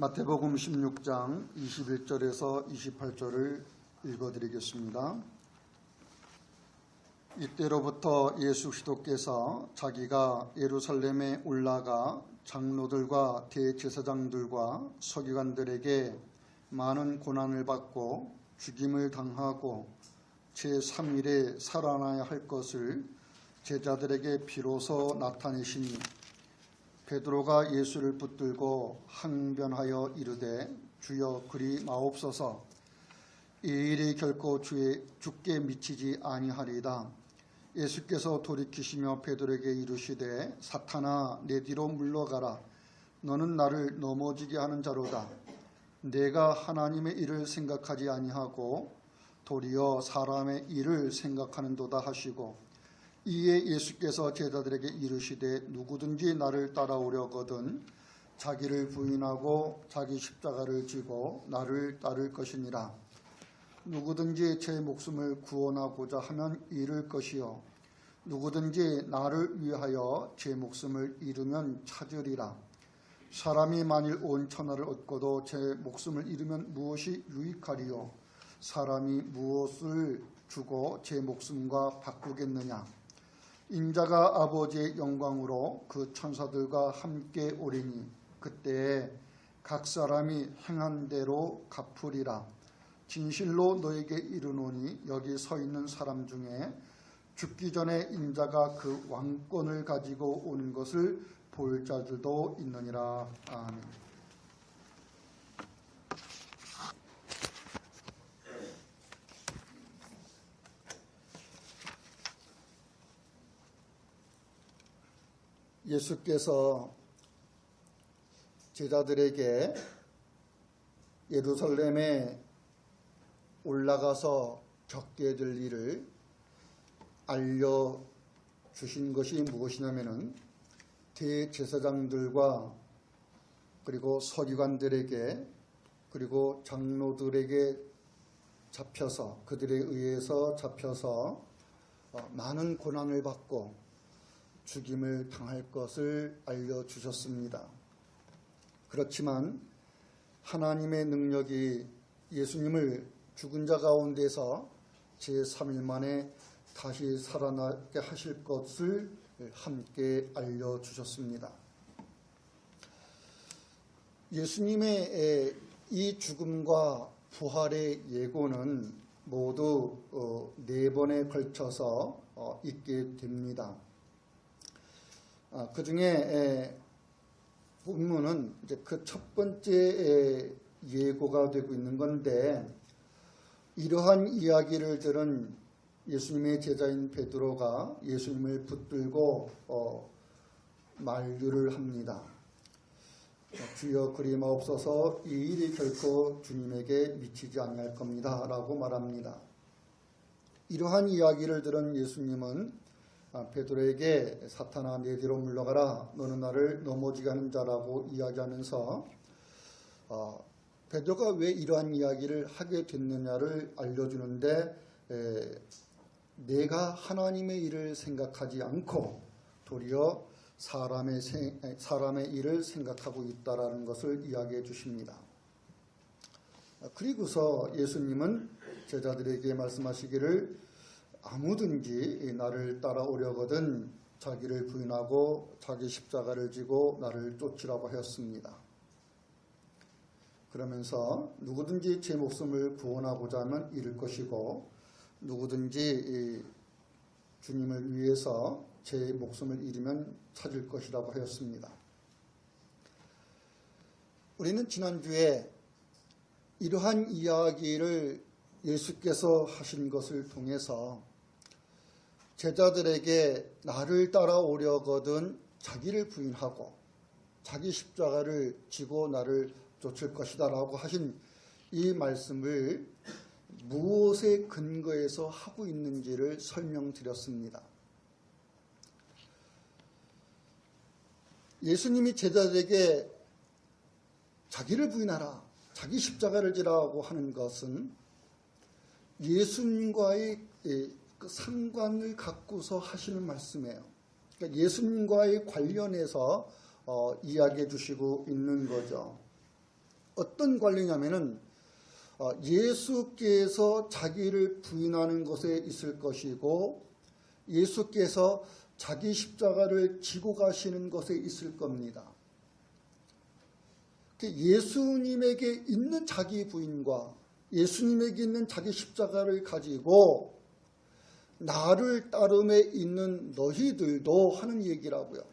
마태복음 16장 21절에서 28절을 읽어드리겠습니다. 이때로부터 예수 그리스도께서 자기가 예루살렘에 올라가 장로들과 대제사장들과 서기관들에게 많은 고난을 받고 죽임을 당하고 제3일에 살아나야 할 것을 제자들에게 비로소 나타내시니 베드로가 예수를 붙들고 항변하여 이르되 주여 그리 마옵소서. 이 일이 결코 주께 미치지 아니하리이다. 예수께서 돌이키시며 베드로에게 이르시되 사탄아 내 뒤로 물러가라. 너는 나를 넘어지게 하는 자로다. 내가 하나님의 일을 생각하지 아니하고 도리어 사람의 일을 생각하는도다 하시고, 이에 예수께서 제자들에게 이르시되 누구든지 나를 따라오려거든 자기를 부인하고 자기 십자가를 지고 나를 따를 것이니라. 누구든지 제 목숨을 구원하고자 하면 잃을 것이요 누구든지 나를 위하여 제 목숨을 잃으면 찾으리라. 사람이 만일 온 천하를 얻고도 제 목숨을 잃으면 무엇이 유익하리요? 사람이 무엇을 주고 제 목숨과 바꾸겠느냐? 인자가 아버지의 영광으로 그 천사들과 함께 오리니 그때에 각 사람이 행한 대로 갚으리라. 진실로 너에게 이르노니 여기 서 있는 사람 중에 죽기 전에 인자가 그 왕권을 가지고 오는 것을 볼 자들도 있느니라. 아멘. 예수께서 제자들에게 예루살렘에 올라가서 겪게 될 일을 알려주신 것이 무엇이냐면은 대제사장들과 그리고 서기관들에게 그리고 장로들에게 잡혀서 그들에 의해서 잡혀서 많은 고난을 받고 죽임을 당할 것을 알려주셨습니다. 그렇지만 하나님의 능력이 예수님을 죽은 자 가운데서 제3일 만에 다시 살아나게 하실 것을 함께 알려주셨습니다. 예수님의 이 죽음과 부활의 예고는 모두 4번에 걸쳐서 있게 됩니다. 그 중에 본문은 이제 그 첫 번째 예고가 되고 있는 건데, 이러한 이야기를 들은 예수님의 제자인 베드로가 예수님을 붙들고 만류를 합니다. 주여 그리 마옵소서. 이 일이 결코 주님에게 미치지 아니할 겁니다 라고 말합니다. 이러한 이야기를 들은 예수님은 베드로에게 사탄아 내 뒤로 물러가라. 너는 나를 넘어지게 하는 자라고 이야기하면서 베드로가 왜 이러한 이야기를 하게 됐느냐를 알려주는데, 내가 하나님의 일을 생각하지 않고 도리어 사람의 일을 생각하고 있다라는 것을 이야기해 주십니다. 그리고서 예수님은 제자들에게 말씀하시기를 아무든지 나를 따라오려거든 자기를 부인하고 자기 십자가를 지고 나를 쫓으라고 하였습니다. 그러면서 누구든지 제 목숨을 구원하고자 하면 잃을 것이고 누구든지 주님을 위해서 제 목숨을 잃으면 찾을 것이라고 하였습니다. 우리는 지난주에 이러한 이야기를 예수께서 하신 것을 통해서 제자들에게 나를 따라오려거든 자기를 부인하고 자기 십자가를 지고 나를 쫓을 것이다 라고 하신 이 말씀을 무엇에 근거해서 하고 있는지를 설명드렸습니다. 예수님이 제자들에게 자기를 부인하라, 자기 십자가를 지라고 하는 것은 예수님과의 그 상관을 갖고서 하시는 말씀이에요. 그러니까 예수님과의 관련해서 이야기해 주시고 있는 거죠. 어떤 관리냐면은 예수께서 자기를 부인하는 것에 있을 것이고 예수께서 자기 십자가를 지고 가시는 것에 있을 겁니다. 예수님에게 있는 자기 부인과 예수님에게 있는 자기 십자가를 가지고 나를 따름에 있는 너희들도 하는 얘기라고요.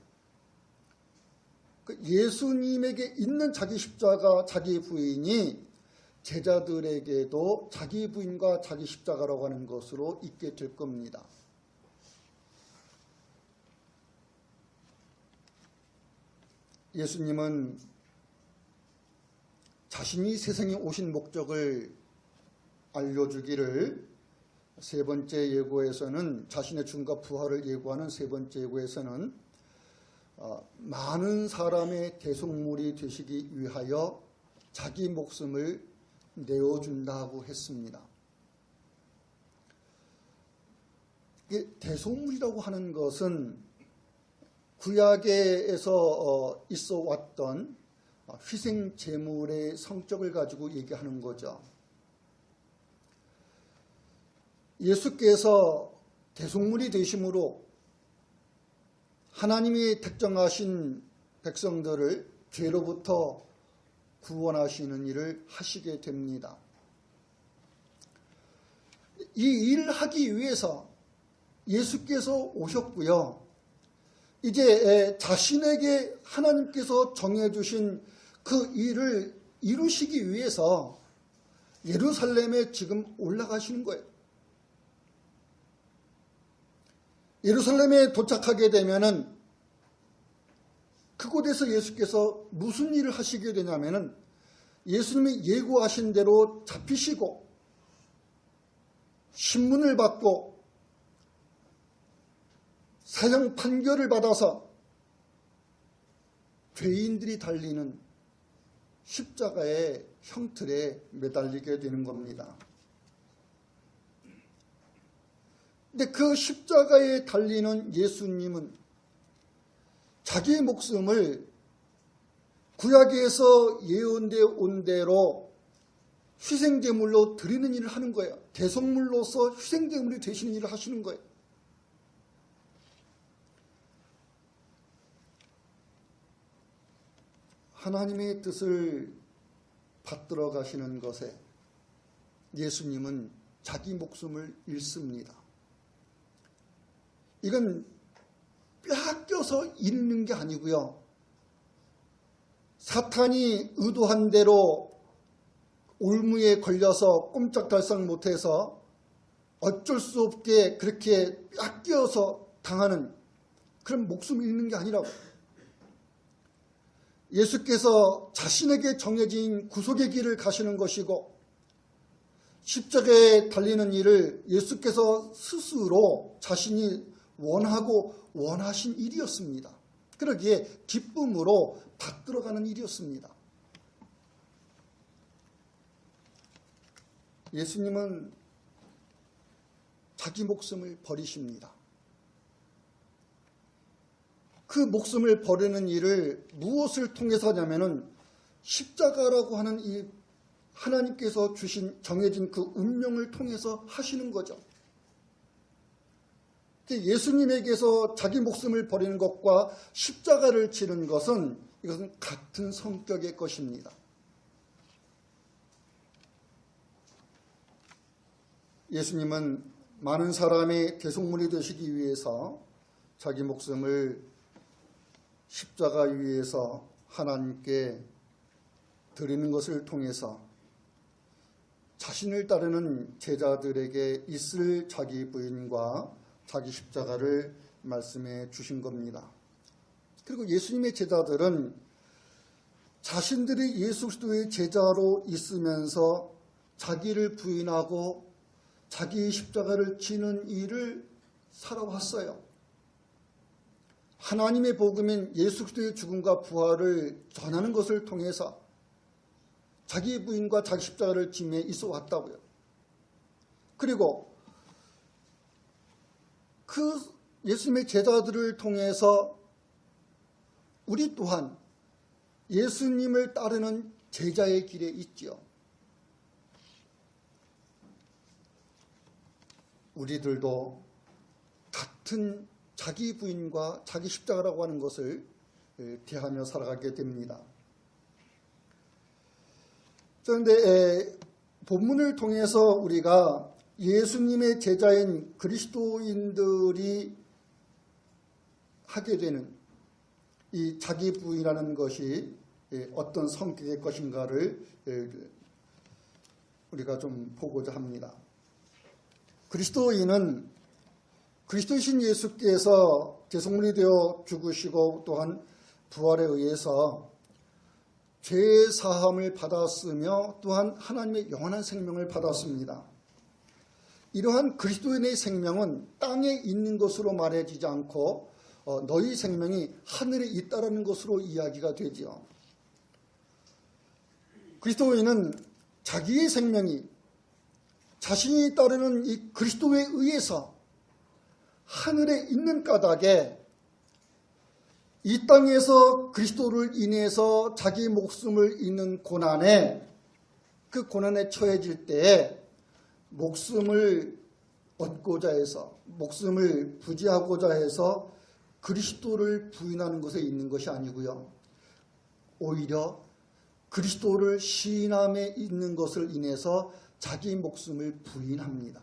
예수님에게 있는 자기 십자가, 자기 부인이 제자들에게도 자기 부인과 자기 십자가라고 하는 것으로 있게 될 겁니다. 예수님은 자신이 세상에 오신 목적을 알려주기를 세 번째 예고에서는 자신의 죽음과 부활을 예고하는 세 번째 예고에서는 많은 사람의 대속물이 되시기 위하여 자기 목숨을 내어준다고 했습니다. 대속물이라고 하는 것은 구약에서 있어 왔던 희생 제물의 성격을 가지고 얘기하는 거죠. 예수께서 대속물이 되심으로 하나님이 택정하신 백성들을 죄로부터 구원하시는 일을 하시게 됩니다. 이 일을 하기 위해서 예수께서 오셨고요. 이제 자신에게 하나님께서 정해주신 그 일을 이루시기 위해서 예루살렘에 지금 올라가시는 거예요. 예루살렘에 도착하게 되면은 그곳에서 예수께서 무슨 일을 하시게 되냐면은 예수님이 예고하신 대로 잡히시고 신문을 받고 사형 판결을 받아서 죄인들이 달리는 십자가의 형틀에 매달리게 되는 겁니다. 근데 그 십자가에 달리는 예수님은 자기의 목숨을 구약에서 예언되어 온 대로 희생제물로 드리는 일을 하는 거예요. 대속물로서 희생제물이 되시는 일을 하시는 거예요. 하나님의 뜻을 받들어 가시는 것에 예수님은 자기 목숨을 잃습니다. 이건 빼앗겨서 잃는 게 아니고요. 사탄이 의도한 대로 올무에 걸려서 꼼짝달싹 못해서 어쩔 수 없게 그렇게 빼앗겨서 당하는 그런 목숨을 잃는 게 아니라고. 예수께서 자신에게 정해진 구속의 길을 가시는 것이고 십자가에 달리는 일을 예수께서 스스로 자신이 원하고 원하신 일이었습니다. 그러기에 기쁨으로 받들어가는 일이었습니다. 예수님은 자기 목숨을 버리십니다. 그 목숨을 버리는 일을 무엇을 통해서 하냐면은 십자가라고 하는 이 하나님께서 주신 정해진 그 운명을 통해서 하시는 거죠. 예수님에게서 자기 목숨을 버리는 것과 십자가를 지는 것은 이것은 같은 성격의 것입니다. 예수님은 많은 사람의 대속물이 되시기 위해서 자기 목숨을 십자가 위에서 하나님께 드리는 것을 통해서 자신을 따르는 제자들에게 있을 자기 부인과 자기 십자가를 말씀해 주신 겁니다. 그리고 예수님의 제자들은 자신들이 예수 그리스도의 제자로 있으면서 자기를 부인하고 자기 십자가를 지는 일을 살아왔어요. 하나님의 복음인 예수 그리스도의 죽음과 부활을 전하는 것을 통해서 자기 부인과 자기 십자가를 지며 있어 왔다고요. 그리고 그 예수님의 제자들을 통해서 우리 또한 예수님을 따르는 제자의 길에 있지요. 우리들도 같은 자기 부인과 자기 십자가라고 하는 것을 대하며 살아가게 됩니다. 그런데 본문을 통해서 우리가 예수님의 제자인 그리스도인들이 하게 되는 이 자기 부인이라는 것이 어떤 성격의 것인가를 우리가 좀 보고자 합니다. 그리스도인은 그리스도이신 예수께서 제성문이 되어 죽으시고 또한 부활에 의해서 죄의 사함을 받았으며 또한 하나님의 영원한 생명을 받았습니다. 이러한 그리스도인의 생명은 땅에 있는 것으로 말해지지 않고 너희 생명이 하늘에 있다라는 것으로 이야기가 되지요. 그리스도인은 자기의 생명이 자신이 따르는 이 그리스도에 의해서 하늘에 있는 까닭에 이 땅에서 그리스도를 인해서 자기 목숨을 잃는 고난에 그 고난에 처해질 때에 목숨을 얻고자 해서 목숨을 부지하고자 해서 그리스도를 부인하는 것에 있는 것이 아니고요. 오히려 그리스도를 시인함에 있는 것을 인해서 자기 목숨을 부인합니다.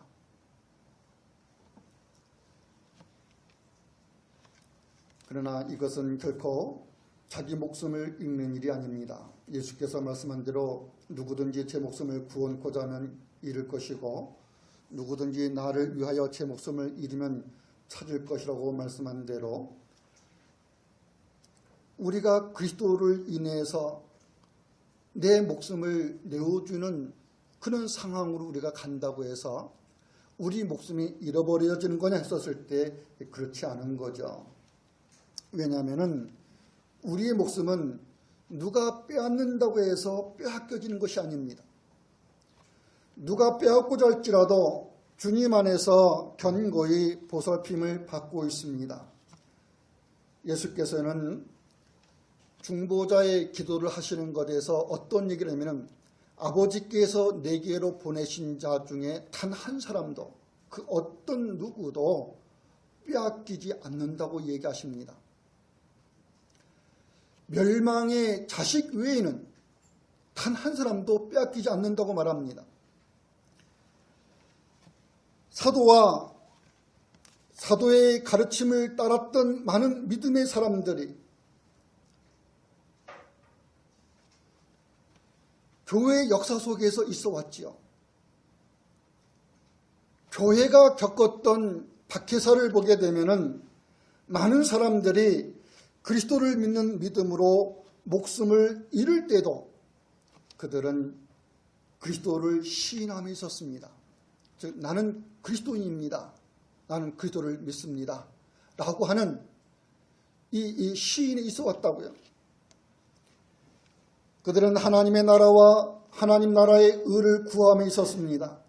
그러나 이것은 결코 자기 목숨을 잃는 일이 아닙니다. 예수께서 말씀한 대로 누구든지 제 목숨을 구원코자 하면 잃을 것이고 누구든지 나를 위하여 제 목숨을 잃으면 찾을 것이라고 말씀한 대로 우리가 그리스도를 인해서 내 목숨을 내어주는 그런 상황으로 우리가 간다고 해서 우리 목숨이 잃어버려지는 거냐 했었을 때 그렇지 않은 거죠. 왜냐하면 우리의 목숨은 누가 빼앗는다고 해서 빼앗겨지는 것이 아닙니다. 누가 빼앗고자 할지라도 주님 안에서 견고히 보살핌을 받고 있습니다. 예수께서는 중보자의 기도를 하시는 것에서 어떤 얘기를 하냐면 아버지께서 내게로 보내신 자 중에 단 한 사람도 그 어떤 누구도 빼앗기지 않는다고 얘기하십니다. 멸망의 자식 외에는 단 한 사람도 빼앗기지 않는다고 말합니다. 사도의 가르침을 따랐던 많은 믿음의 사람들이 교회의 역사 속에서 있어 왔지요. 교회가 겪었던 박해사를 보게 되면은 많은 사람들이 그리스도를 믿는 믿음으로 목숨을 잃을 때도 그들은 그리스도를 시인함에 있었습니다. 즉 나는 그리스도인입니다. 나는 그리스도를 믿습니다. 라고 하는 이 시인이 있어 왔다고요. 그들은 하나님의 나라와 하나님 나라의 의를 구함에 있었습니다.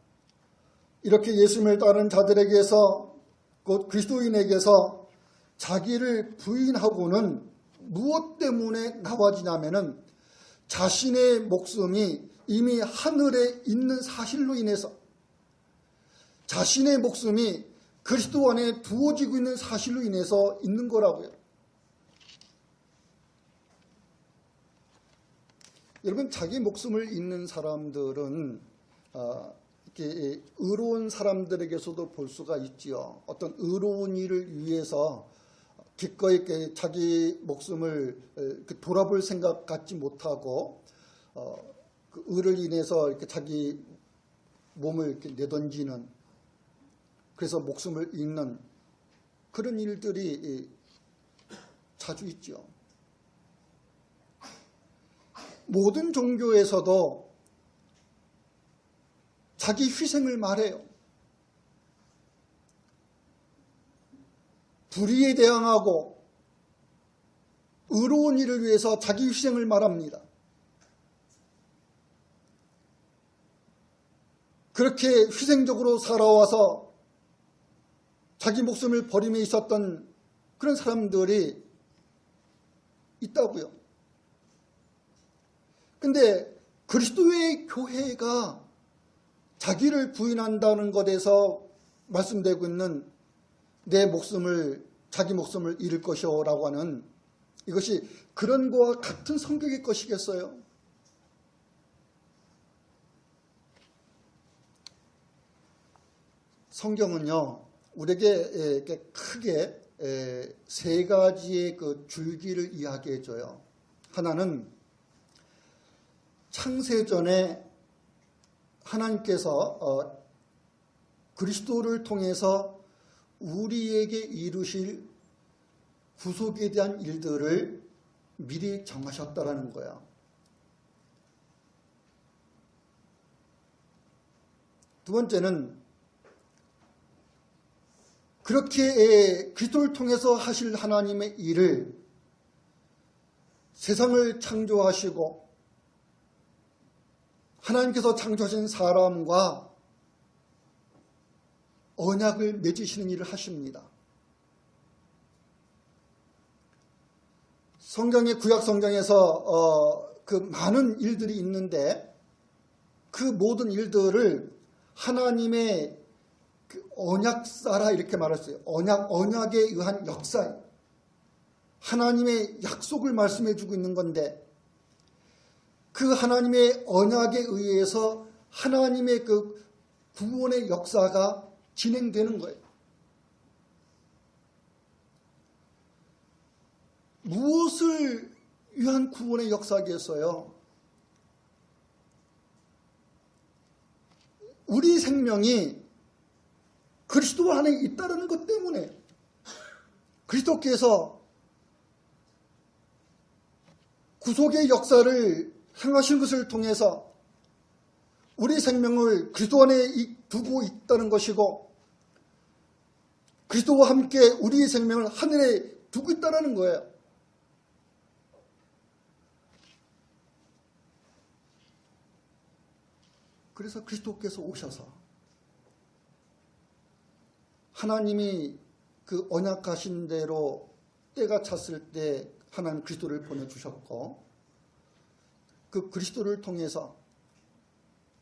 이렇게 예수님을 따르는 자들에게서 곧 그리스도인에게서 자기를 부인하고는 무엇 때문에 나와지냐면은 자신의 목숨이 이미 하늘에 있는 사실로 인해서 자신의 목숨이 그리스도 안에 두어지고 있는 사실로 인해서 있는 거라고요. 여러분 자기 목숨을 잃는 사람들은 이렇게 의로운 사람들에게서도 볼 수가 있지요. 어떤 의로운 일을 위해서 기꺼이 이렇게 자기 목숨을 돌아볼 생각 갖지 못하고 그 의를 인해서 이렇게 자기 몸을 이렇게 내던지는 그래서 목숨을 잃는 그런 일들이 자주 있죠. 모든 종교에서도 자기 희생을 말해요. 불의에 대항하고 의로운 일을 위해서 자기 희생을 말합니다. 그렇게 희생적으로 살아와서 자기 목숨을 버림에 있었던 그런 사람들이 있다고요. 근데 그리스도의 교회가 자기를 부인한다는 것에서 말씀되고 있는 자기 목숨을 잃을 것이오라고 하는 이것이 그런 거와 같은 성격의 것이겠어요? 성경은요, 우리에게 크게 세 가지의 그 줄기를 이야기해 줘요. 하나는 창세전에 하나님께서 그리스도를 통해서 우리에게 이루실 구속에 대한 일들을 미리 정하셨다라는 거야. 두 번째는 그렇게 그리스도를 통해서 하실 하나님의 일을 세상을 창조하시고 하나님께서 창조하신 사람과 언약을 맺으시는 일을 하십니다. 성경의 구약 성경에서 그 많은 일들이 있는데 그 모든 일들을 하나님의 그 언약사라 이렇게 말했어요. 언약에 의한 역사, 하나님의 약속을 말씀해 주고 있는 건데 그 하나님의 언약에 의해서 하나님의 그 구원의 역사가 진행되는 거예요. 무엇을 위한 구원의 역사겠어요? 우리 생명이 그리스도 안에 있다는 것 때문에 그리스도께서 구속의 역사를 행하신 것을 통해서 우리 생명을 그리스도 안에 두고 있다는 것이고 그리스도와 함께 우리의 생명을 하늘에 두고 있다는 거예요. 그래서 그리스도께서 오셔서 하나님이 그 언약하신 대로 때가 찼을 때 하나님 그리스도를 보내주셨고 그 그리스도를 통해서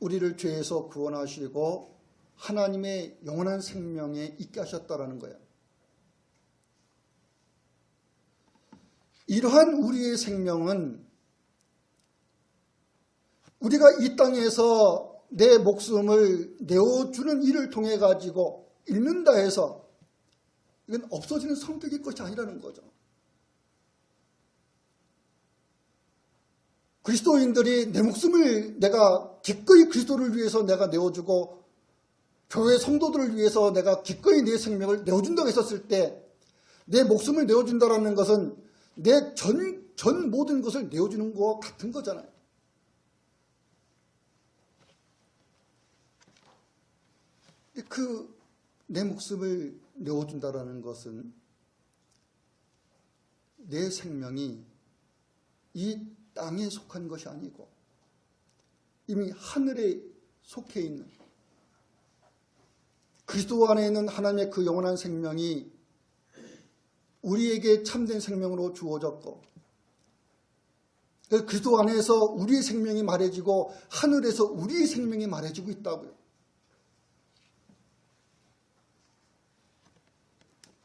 우리를 죄에서 구원하시고 하나님의 영원한 생명에 있게 하셨다라는 거예요. 이러한 우리의 생명은 우리가 이 땅에서 내 목숨을 내어주는 일을 통해 가지고 잃는다 해서 이건 없어지는 성격의 것이 아니라는 거죠. 그리스도인들이 내 목숨을 내가 기꺼이 그리스도를 위해서 내가 내어주고 교회 성도들을 위해서 내가 기꺼이 내 생명을 내어준다고 했었을 때 내 목숨을 내어준다는 것은 내 전 모든 것을 내어주는 것과 같은 거잖아요. 그 내 목숨을 내어준다는 것은 내 생명이 이 땅에 속한 것이 아니고 이미 하늘에 속해 있는 그리스도 안에 있는 하나님의 그 영원한 생명이 우리에게 참된 생명으로 주어졌고 그리스도 안에서 우리의 생명이 말해지고 하늘에서 우리의 생명이 말해지고 있다고요.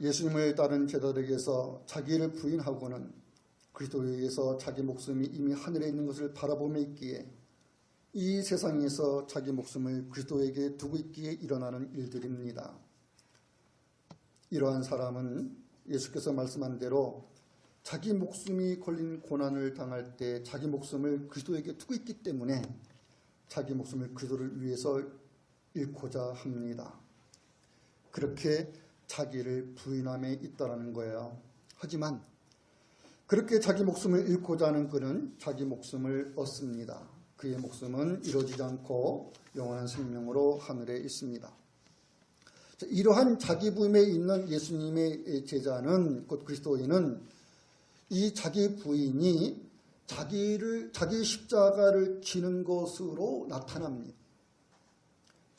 예수님을 따른 제자들에게서 자기를 부인하고는 그리스도에 의해서 자기 목숨이 이미 하늘에 있는 것을 바라보며 있기에 이 세상에서 자기 목숨을 그리스도에게 두고 있기에 일어나는 일들입니다. 이러한 사람은 예수께서 말씀한 대로 자기 목숨이 걸린 고난을 당할 때 자기 목숨을 그리스도에게 두고 있기 때문에 자기 목숨을 그리스도를 위해서 잃고자 합니다. 그렇게 자기를 부인함에 있다라는 거예요. 하지만 그렇게 자기 목숨을 잃고자 하는 그는 자기 목숨을 얻습니다. 그의 목숨은 이루어지지 않고 영원한 생명으로 하늘에 있습니다. 이러한 자기 부인에 있는 예수님의 제자는 곧 그리스도인은 이 자기 부인이 자기 십자가를 지는 것으로 나타납니다.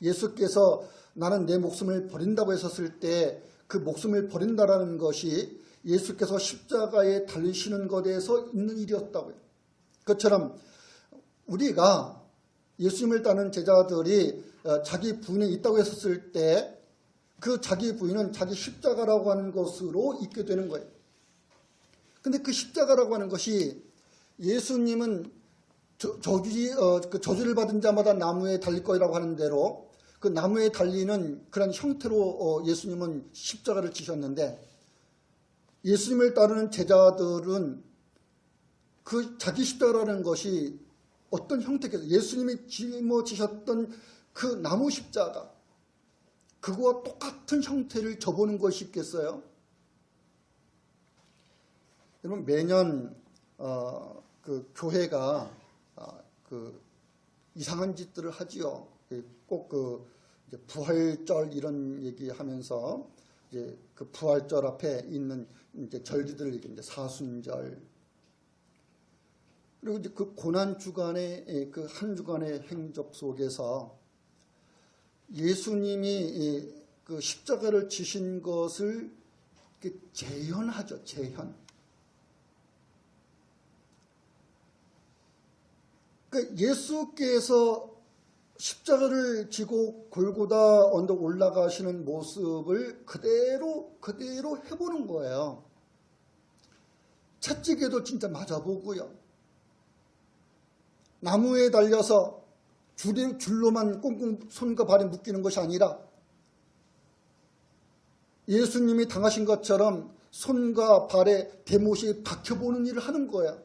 예수께서 나는 내 목숨을 버린다고 했었을 때 그 목숨을 버린다라는 것이 예수께서 십자가에 달리시는 것에서 있는 일이었다고요. 그것처럼 우리가 예수님을 따르는 제자들이 자기 부인이 있다고 했었을 때 그 자기 부인은 자기 십자가라고 하는 것으로 있게 되는 거예요. 근데 그 십자가라고 하는 것이 예수님은 저주를 받은 자마다 나무에 달릴 거라고 하는 대로 그 나무에 달리는 그런 형태로 예수님은 십자가를 지셨는데, 예수님을 따르는 제자들은 그 자기 십자가라는 것이 어떤 형태겠어요? 예수님이 짊어지셨던 그 나무 십자가, 그거와 똑같은 형태를 져보는 것이 있겠어요? 여러분, 매년 그 교회가 그 이상한 짓들을 하지요. 꼭 이제 부활절 이런 얘기하면서 이제 그 부활절 앞에 있는 이제 절기들을 이제 사순절, 그리고 이제 그 고난 주간의 그 한 주간의 행적 속에서 예수님이 그 십자가를 지신 것을 재현하죠. 재현. 그 예수께서 십자가를 지고 골고다 언덕 올라가시는 모습을 그대로 해보는 거예요. 채찍에도 진짜 맞아보고요. 나무에 달려서 줄로만 꽁꽁 손과 발에 묶이는 것이 아니라 예수님이 당하신 것처럼 손과 발에 대못이 박혀보는 일을 하는 거예요.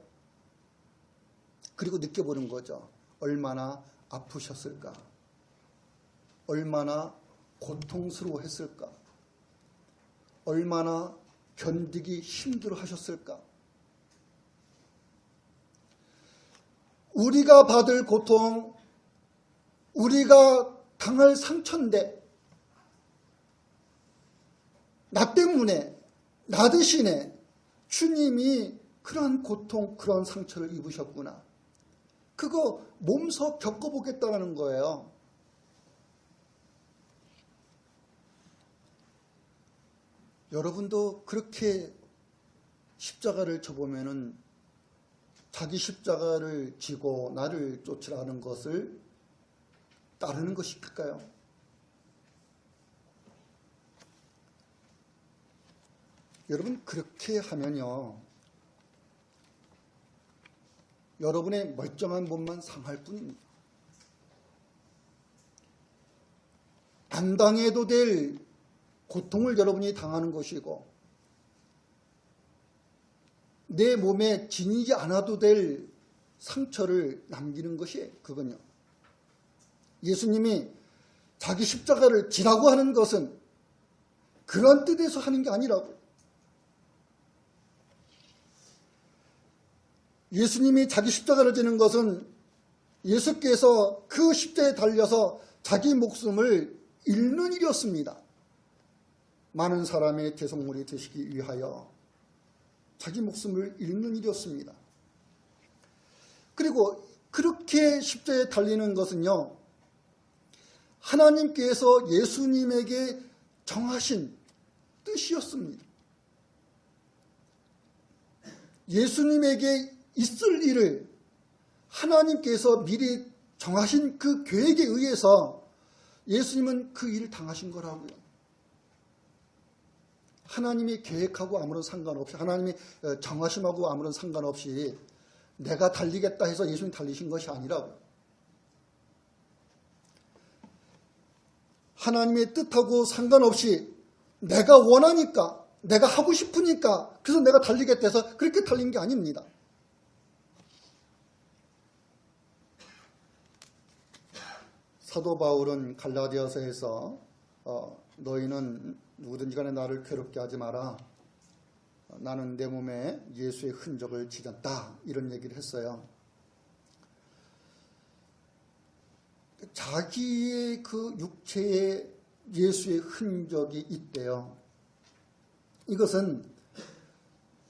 그리고 느껴보는 거죠. 얼마나 아프셨을까? 얼마나 고통스러워했을까? 얼마나 견디기 힘들어 하셨을까? 우리가 받을 고통, 우리가 당할 상처인데 나 때문에, 나 대신에 주님이 그러한 고통, 그런 상처를 입으셨구나. 그거 몸소 겪어보겠다는 거예요. 여러분도 그렇게 십자가를 져보면은 자기 십자가를 지고 나를 쫓으라는 것을 따르는 것일까요? 여러분, 그렇게 하면요, 여러분의 멀쩡한 몸만 상할 뿐입니다. 안 당해도 될 고통을 여러분이 당하는 것이고, 내 몸에 지니지 않아도 될 상처를 남기는 것이 그건요. 예수님이 자기 십자가를 지라고 하는 것은 그런 뜻에서 하는 게 아니라고. 예수님이 자기 십자가를 지는 것은 예수께서 그 십자가에 달려서 자기 목숨을 잃는 일이었습니다. 많은 사람의 대속물이 되시기 위하여 자기 목숨을 잃는 일이었습니다. 그리고 그렇게 십자가에 달리는 것은요, 하나님께서 예수님에게 정하신 뜻이었습니다. 예수님에게 있을 일을 하나님께서 미리 정하신 그 계획에 의해서 예수님은 그 일을 당하신 거라고요. 하나님이 계획하고 아무런 상관없이, 하나님이 정하심하고 아무런 상관없이 내가 달리겠다 해서 예수님 달리신 것이 아니라고. 하나님의 뜻하고 상관없이 내가 원하니까, 내가 하고 싶으니까, 그래서 내가 달리겠다 해서 그렇게 달린 게 아닙니다. 사도 바울은 갈라디아서에서 너희는 누구든지 간에 나를 괴롭게 하지 마라. 나는 내 몸에 예수의 흔적을 지녔다. 이런 얘기를 했어요. 자기의 그 육체에 예수의 흔적이 있대요. 이것은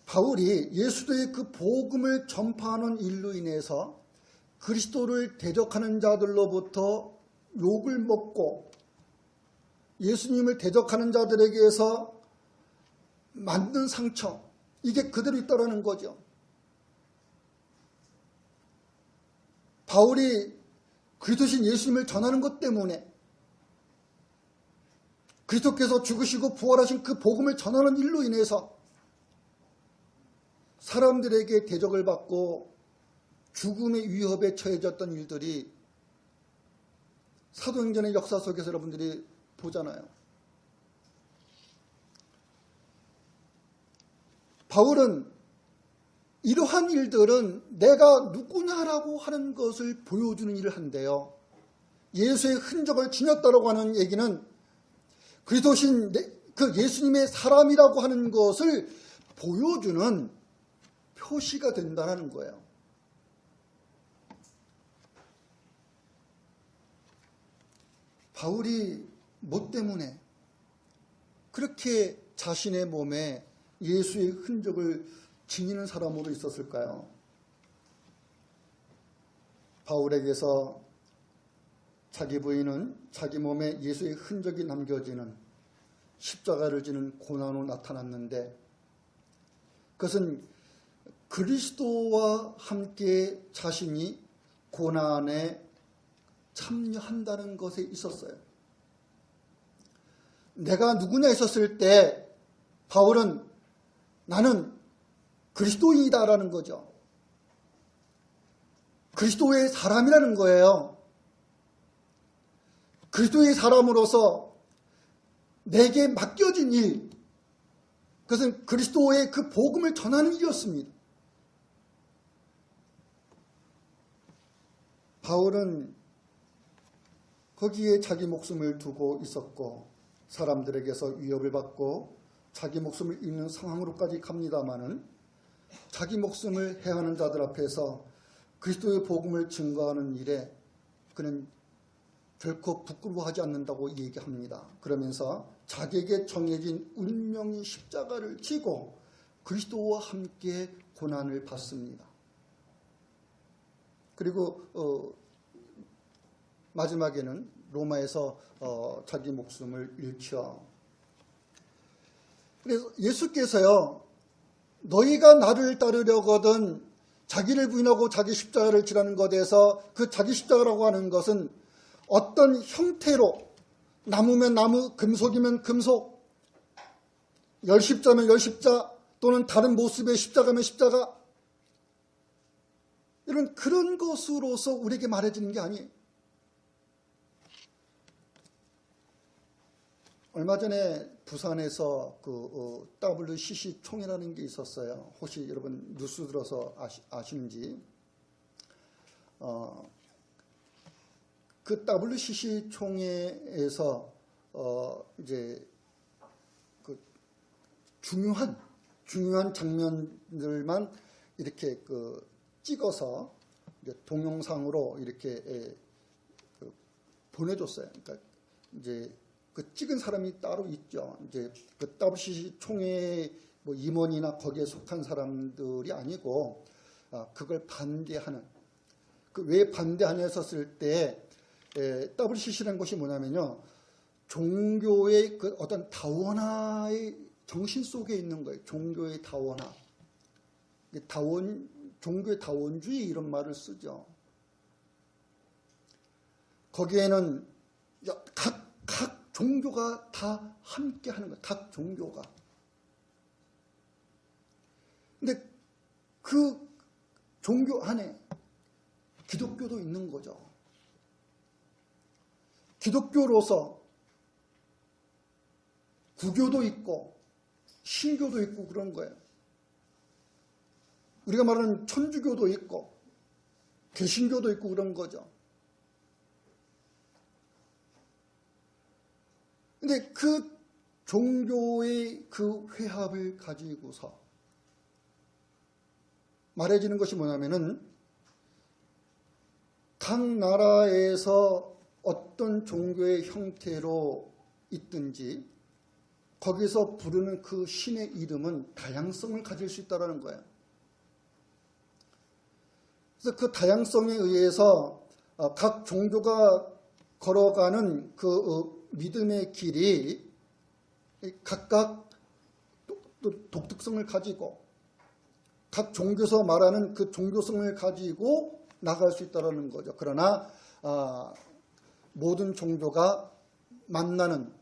바울이 예수도의 그 복음을 전파하는 일로 인해서 그리스도를 대적하는 자들로부터 욕을 먹고 예수님을 대적하는 자들에게서 만든 상처, 이게 그대로 있다라는 거죠. 바울이 그리스도신 예수님을 전하는 것 때문에, 그리스도께서 죽으시고 부활하신 그 복음을 전하는 일로 인해서 사람들에게 대적을 받고 죽음의 위협에 처해졌던 일들이 사도행전의 역사 속에서 여러분들이 보잖아요. 바울은 이러한 일들은 내가 누구냐라고 하는 것을 보여주는 일을 한대요. 예수의 흔적을 지녔다라고 하는 얘기는 그리스도신 그 예수님의 사람이라고 하는 것을 보여주는 표시가 된다는 거예요. 바울이 뭐 때문에 그렇게 자신의 몸에 예수의 흔적을 지니는 사람으로 있었을까요? 바울에게서 자기 부인은 자기 몸에 예수의 흔적이 남겨지는 십자가를 지는 고난으로 나타났는데, 그것은 그리스도와 함께 자신이 고난에 참여한다는 것에 있었어요. 내가 누구냐 했었을 때 바울은 나는 그리스도인이다라는 거죠. 그리스도의 사람이라는 거예요. 그리스도의 사람으로서 내게 맡겨진 일, 그것은 그리스도의 그 복음을 전하는 일이었습니다. 바울은 거기에 자기 목숨을 두고 있었고 사람들에게서 위협을 받고 자기 목숨을 잃는 상황으로까지 갑니다마는 자기 목숨을 해하는 자들 앞에서 그리스도의 복음을 증거하는 일에 그는 결코 부끄러워하지 않는다고 얘기합니다. 그러면서 자기에게 정해진 운명의 십자가를 지고 그리스도와 함께 고난을 받습니다. 그리고 마지막에는 로마에서 자기 목숨을 잃죠. 그래서 예수께서요, 너희가 나를 따르려거든 자기를 부인하고 자기 십자가를 지라는 것에서 그 자기 십자가라고 하는 것은 어떤 형태로, 나무면 나무, 금속이면 금속, 열십자면 열십자, 또는 다른 모습의 십자가면 십자가, 이런 그런 것으로서 우리에게 말해지는 게 아니에요. 얼마 전에 부산에서 그 WCC 총회라는 게 있었어요. 혹시 여러분 뉴스 들어서 아시는지. 그 WCC 총회에서 이제 그 중요한 장면들만 이렇게 그 찍어서 이제 동영상으로 이렇게 보내줬어요. 그러니까 이제 그 찍은 사람이 따로 있죠. 이제 그 WCC 총회 뭐 임원이나 거기에 속한 사람들이 아니고 그걸 반대하는, 그 왜 반대하냐 했었을 때 WCC라는 것이 뭐냐면요, 종교의 그 어떤 다원화의 정신 속에 있는 거예요. 종교의 다원화, 종교의 다원주의 이런 말을 쓰죠. 거기에는 각 종교가 다 함께 하는 거예요. 각 종교가. 근데 그 종교 안에 기독교도 있는 거죠. 기독교로서 구교도 있고 신교도 있고 그런 거예요. 우리가 말하는 천주교도 있고 개신교도 있고 그런 거죠. 근데 그 종교의 그 회합을 가지고서 말해지는 것이 뭐냐면은 각 나라에서 어떤 종교의 형태로 있든지 거기서 부르는 그 신의 이름은 다양성을 가질 수 있다는 거예요. 그래서 그 다양성에 의해서 각 종교가 걸어가는 그 믿음의 길이 각각 독특성을 가지고 각 종교에서 말하는 그 종교성을 가지고 나갈 수 있다는 거죠. 그러나 모든 종교가 만나는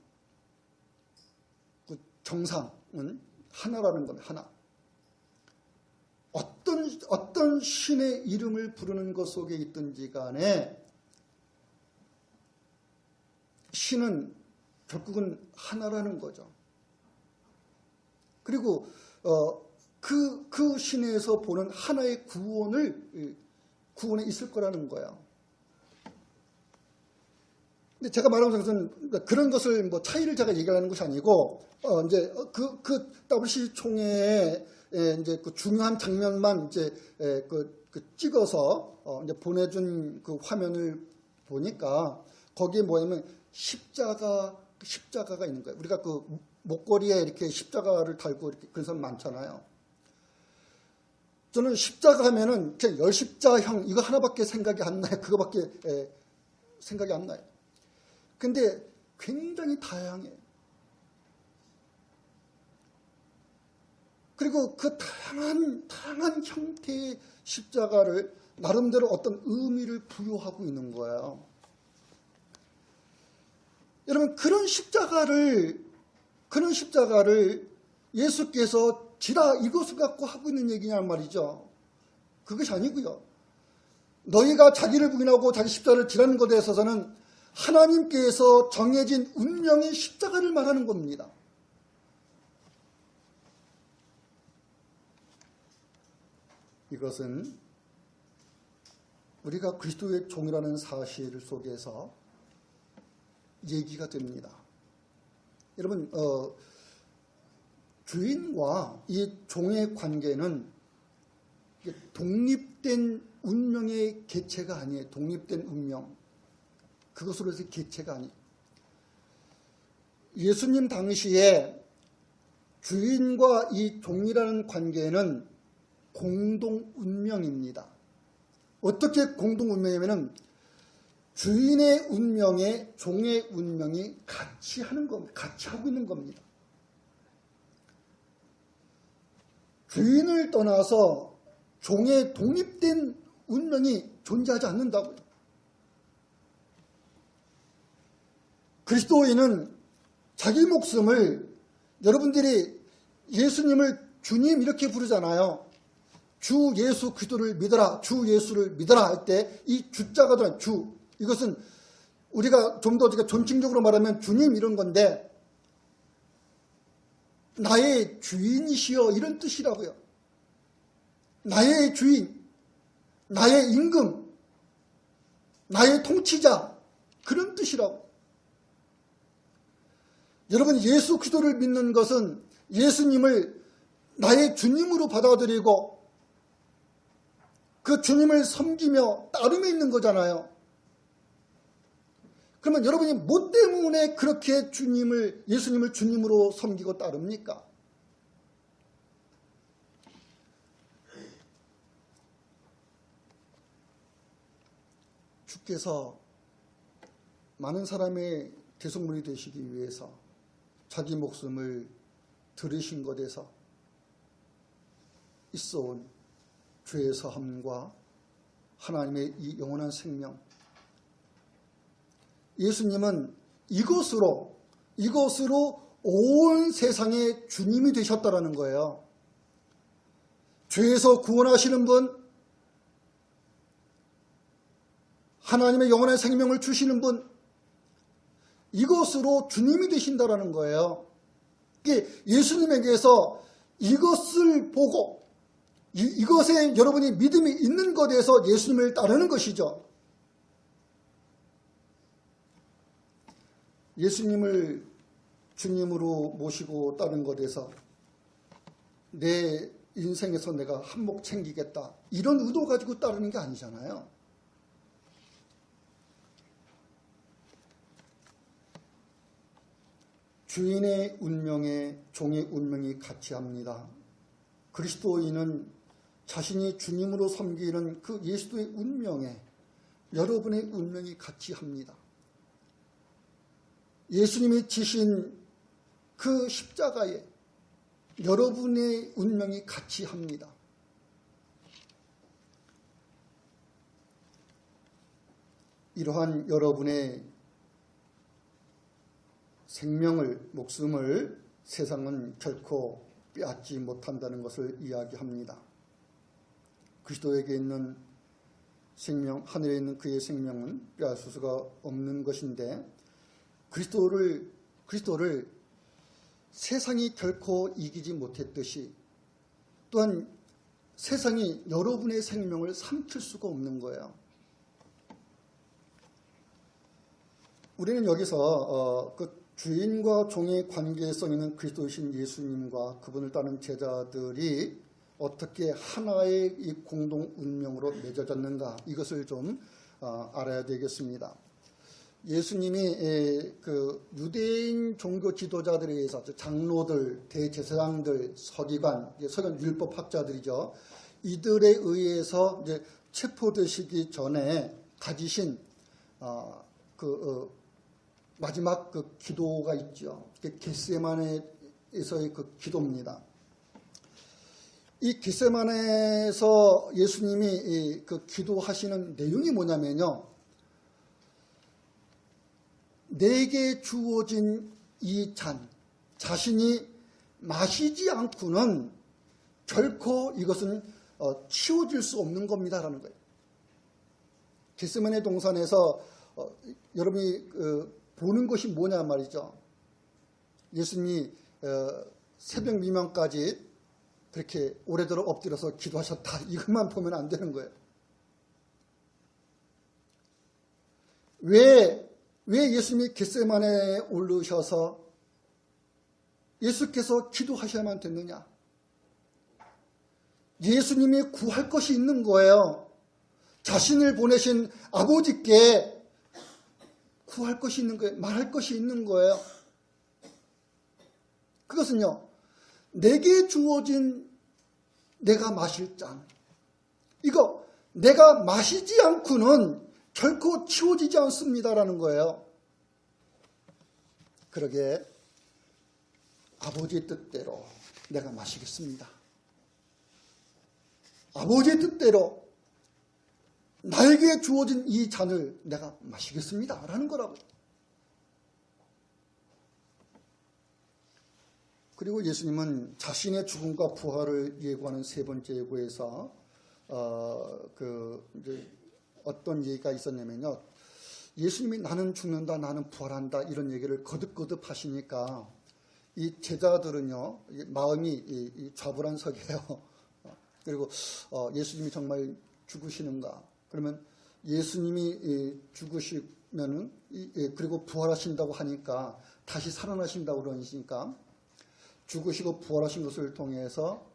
그 정상은 하나라는 겁니다. 하나. 어떤 신의 이름을 부르는 것 속에 있든지 간에 신은 결국은 하나라는 거죠. 그리고 그 신에서 보는 하나의 구원에 있을 거라는 거예요. 근데 제가 말하는 것은 그런 것을 뭐 차이를 제가 얘기하는 것이 아니고 이제 그 WC 총회에 이제 그 중요한 장면만 이제 그 찍어서 이제 보내준 그 화면을 보니까 거기에 뭐냐면 십자가가 있는 거예요. 우리가 그 목걸이에 이렇게 십자가를 달고 이렇게 그런 사람 많잖아요. 저는 십자가 하면은 그냥 열십자형 이거 하나밖에 생각이 안 나요. 그거밖에 생각이 안 나요. 근데 굉장히 다양해요. 그리고 그 다양한 형태의 십자가를 나름대로 어떤 의미를 부여하고 있는 거예요. 여러분 그런 십자가를 예수께서 지라 이것을 갖고 하고 있는 얘기냔 말이죠. 그것이 아니고요. 너희가 자기를 부인하고 자기 십자가를 지라는 것에 있어서는 하나님께서 정해진 운명의 십자가를 말하는 겁니다. 이것은 우리가 그리스도의 종이라는 사실 속에서 얘기가 됩니다. 여러분 주인과 이 종의 관계는 독립된 운명의 개체가 아니에요. 독립된 운명. 그것으로서 개체가 아니에요. 예수님 당시에 주인과 이 종이라는 관계는 공동 운명입니다. 어떻게 공동 운명이냐면 주인의 운명에 종의 운명이 같이 하는 겁니다. 같이 하고 있는 겁니다. 주인을 떠나서 종의 독립된 운명이 존재하지 않는다고요. 그리스도인은 자기 목숨을 여러분들이 예수님을 주님 이렇게 부르잖아요. 주 예수 그리스도를 믿어라. 주 예수를 믿어라 할 때 이 주자가 들어간 주. 이것은 우리가 좀 더 존칭적으로 말하면 주님 이런 건데 나의 주인이시여 이런 뜻이라고요. 나의 주인, 나의 임금, 나의 통치자 그런 뜻이라고. 여러분 예수 그리스도를 믿는 것은 예수님을 나의 주님으로 받아들이고 그 주님을 섬기며 따르며 있는 거잖아요. 그러면 여러분이 뭐 때문에 그렇게 예수님을 주님으로 섬기고 따릅니까? 주께서 많은 사람의 대속물이 되시기 위해서 자기 목숨을 들으신 것에서 있어온 죄의 사함과 하나님의 이 영원한 생명, 예수님은 이것으로 온 세상의 주님이 되셨다라는 거예요. 죄에서 구원하시는 분, 하나님의 영원한 생명을 주시는 분, 이것으로 주님이 되신다라는 거예요. 예수님에게서 이것을 보고 이것에 여러분이 믿음이 있는 것에 대해서 예수님을 따르는 것이죠. 예수님을 주님으로 모시고 따른 것에서 내 인생에서 내가 한몫 챙기겠다 이런 의도 가지고 따르는 게 아니잖아요. 주인의 운명에 종의 운명이 같이 합니다. 그리스도인은 자신이 주님으로 섬기는 그 예수의 운명에 여러분의 운명이 같이 합니다. 예수님이 지신 그 십자가에 여러분의 운명이 같이 합니다. 이러한 여러분의 생명을, 목숨을 세상은 결코 빼앗지 못한다는 것을 이야기합니다. 그리스도에게 있는 생명, 하늘에 있는 그의 생명은 빼앗을 수가 없는 것인데, 그리스도를 세상이 결코 이기지 못했듯이 또한 세상이 여러분의 생명을 삼킬 수가 없는 거예요. 우리는 여기서 그 주인과 종의 관계성 있는 그리스도이신 예수님과 그분을 따르는 제자들이 어떻게 하나의 이 공동 운명으로 맺어졌는가, 이것을 좀 알아야 되겠습니다. 예수님이 그 유대인 종교 지도자들에 의해서 장로들, 대제사장들, 서기관 율법학자들이죠. 이들에 의해서 이제 체포되시기 전에 가지신 마지막 그 기도가 있죠. 겟세마네에서의 그 기도입니다. 이 겟세마네에서 예수님이 그 기도하시는 내용이 뭐냐면요, 내게 주어진 이 잔, 자신이 마시지 않고는 결코 이것은 치워질 수 없는 겁니다라는 거예요. 겟세마네 동산에서 여러분이 보는 것이 뭐냐 말이죠. 예수님이 새벽 미명까지 그렇게 오래도록 엎드려서 기도하셨다, 이것만 보면 안 되는 거예요. 왜 예수님이 겟세마네에 오르셔서 예수께서 기도하셔야만 됐느냐? 예수님이 구할 것이 있는 거예요. 자신을 보내신 아버지께 구할 것이 있는 거예요. 말할 것이 있는 거예요. 그것은요, 내게 주어진 내가 마실 잔, 이거 내가 마시지 않고는 결코 치워지지 않습니다라는 거예요. 그러게 아버지의 뜻대로 내가 마시겠습니다. 아버지의 뜻대로 나에게 주어진 이 잔을 내가 마시겠습니다 라는 거라고. 그리고 예수님은 자신의 죽음과 부활을 예고하는 세 번째 예고에서 이제 어떤 얘기가 있었냐면요, 예수님이 나는 죽는다, 나는 부활한다, 이런 얘기를 거듭거듭 하시니까 이 제자들은요, 마음이 좌불안석이에요. 그리고 예수님이 정말 죽으시는가? 그러면 예수님이 죽으시면은 그리고 부활하신다고 하니까 다시 살아나신다고 그러니까 죽으시고 부활하신 것을 통해서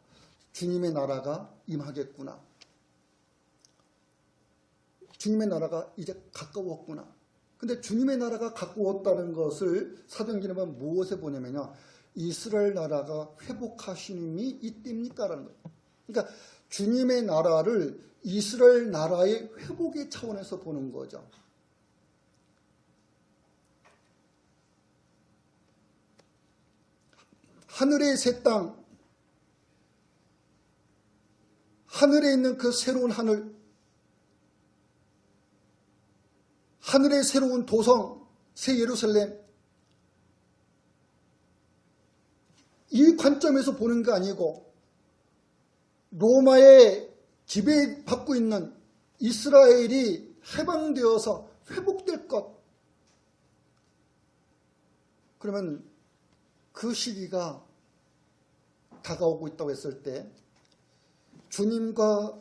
주님의 나라가 임하겠구나. 주님의 나라가 이제 가까웠구나. 근데 주님의 나라가 가까웠다는 것을 사도행전에 보면 무엇에 보냐면요, 이스라엘 나라가 회복하심이 이때입니까? 라는 거예요. 그러니까 주님의 나라를 이스라엘 나라의 회복의 차원에서 보는 거죠. 하늘의 새 땅, 하늘에 있는 그 새로운 하늘, 하늘의 새로운 도성, 새 예루살렘, 이 관점에서 보는 게 아니고 로마의 지배받고 있는 이스라엘이 해방되어서 회복될 것, 그러면 그 시기가 다가오고 있다고 했을 때 주님과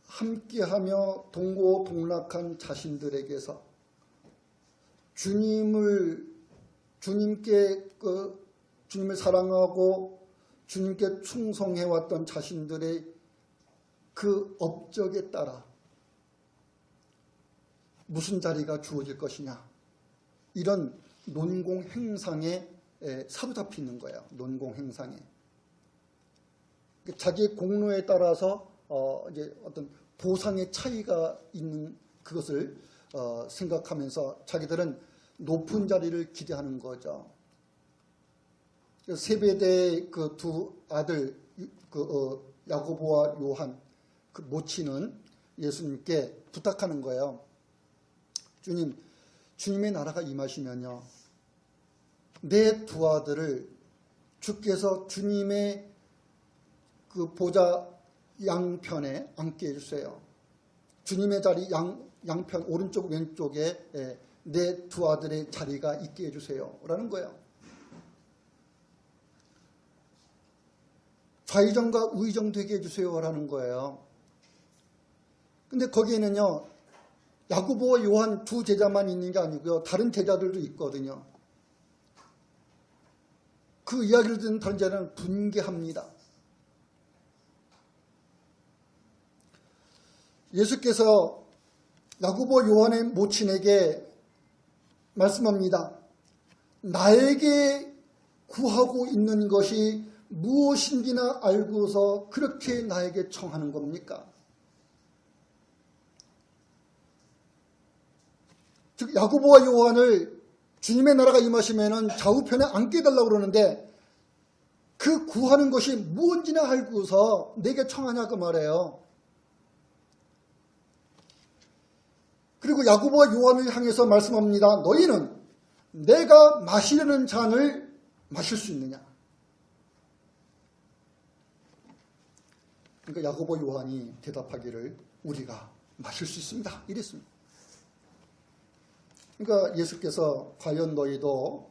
함께하며 동고동락한 자신들에게서 주님을 사랑하고 주님께 충성해왔던 자신들의 그 업적에 따라 무슨 자리가 주어질 것이냐, 이런 논공행상에 사로잡히는 거예요. 논공행상에 자기의 공로에 따라서 이제 어떤 보상의 차이가 있는 그것을 생각하면서 자기들은 높은 자리를 기대하는 거죠. 세베대의 그 두 아들 야고보와 요한, 그 모친은 예수님께 부탁하는 거예요. 주님의 나라가 임하시면요, 내 두 아들을 주께서 주님의 그 보좌 양편에 앉게 해주세요. 주님의 자리 양편 오른쪽 왼쪽에 내 두 아들의 자리가 있게 해주세요 라는 거예요. 좌의정과 우의정 되게 해주세요 라는 거예요. 근데 거기에는요, 야고보와 요한 두 제자만 있는 게 아니고요, 다른 제자들도 있거든요. 그 이야기를 듣는 다른 제자는 분개합니다. 예수께서 야고보 요한의 모친에게 말씀합니다. 나에게 구하고 있는 것이 무엇인지나 알고서 그렇게 나에게 청하는 겁니까? 즉 야고보와 요한을 주님의 나라가 임하시면은 좌우편에 앉게 해달라고 그러는데 그 구하는 것이 무엇인지나 알고서 내게 청하냐고 말해요. 그리고 야고보와 요한을 향해서 말씀합니다. 너희는 내가 마시려는 잔을 마실 수 있느냐? 그러니까 야고보 요한이 대답하기를 우리가 마실 수 있습니다 이랬습니다. 그러니까 예수께서 과연 너희도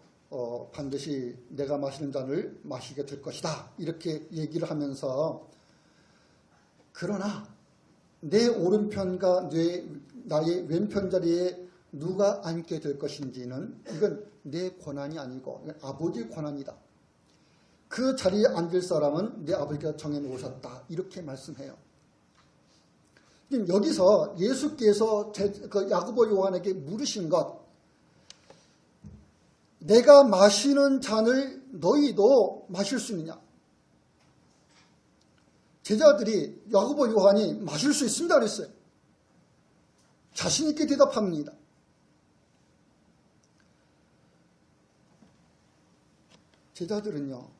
반드시 내가 마시는 잔을 마시게 될 것이다 이렇게 얘기를 하면서, 그러나 내 오른편과 나의 왼편 자리에 누가 앉게 될 것인지는 이건 내 권한이 아니고 아버지의 권한이다. 그 자리에 앉을 사람은 내 아버지가 정해놓으셨다 이렇게 말씀해요. 여기서 예수께서 야고보 요한에게 물으신 것, 내가 마시는 잔을 너희도 마실 수 있느냐? 제자들이 야고보 요한이 마실 수 있습니다 그랬어요. 자신 있게 대답합니다. 제자들은요,